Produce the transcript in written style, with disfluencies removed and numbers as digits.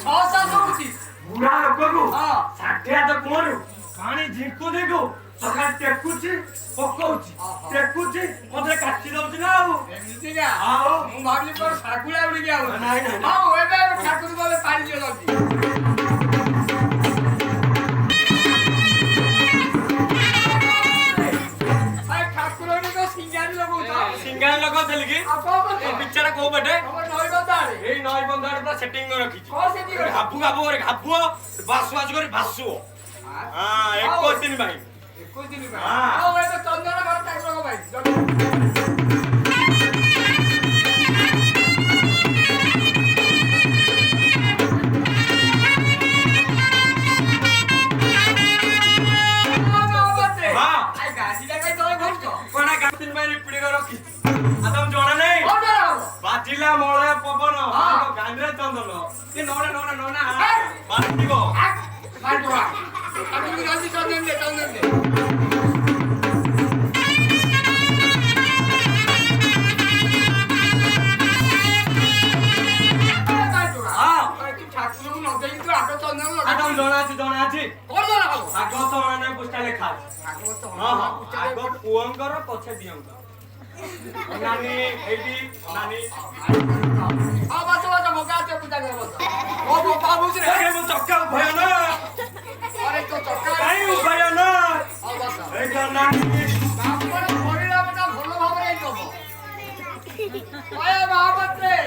बुढ़ा लोक को षाठिया तो कुआं पानी झिंकु देखु सका टेकुची पकाउची टेकुची मते काटी दउची ना एमितिका मु भाबली पर साकुला उडी गया नाही नाही हां एबे ठाकुर बोले पानी दियो दउची भाई ठाकुर ने तो सिंगारी लगाउता सिंगार लगा देली की आपो बते पिक्चर को बटे हमर नई बंदारे ए नई बंदार पर सेटिंग में रखी को से दियो घापू घापू करे घापू बासु आज करे बासु हां 21 दिन भाई 21 दिन भाई हां ए तो चंदन घर ठाकुर को भाई बाजिला मोळे पवन गांधे चंदन ते नोडा नोडा नोना बाजिगो बाटवा अभी जल्दी चंदन दे हां तू ठाकुर को न देई तू आको चंदन लगा आगम जणा अछि कोन जणा हो आगो तो माने पुष्टा लेखा आको तो हां आगो पुअंकर पछे दियंकर नानी एडी नानी आ बस भोगा ते पूजा कर बस ओ बाबा बुझ रे ए मो चक्का भय ना अरे तो चक्का काई भय ना आ बस ए नानी बाप पर भरिला बेटा भलो भाबरे दबो ओए बाबा रे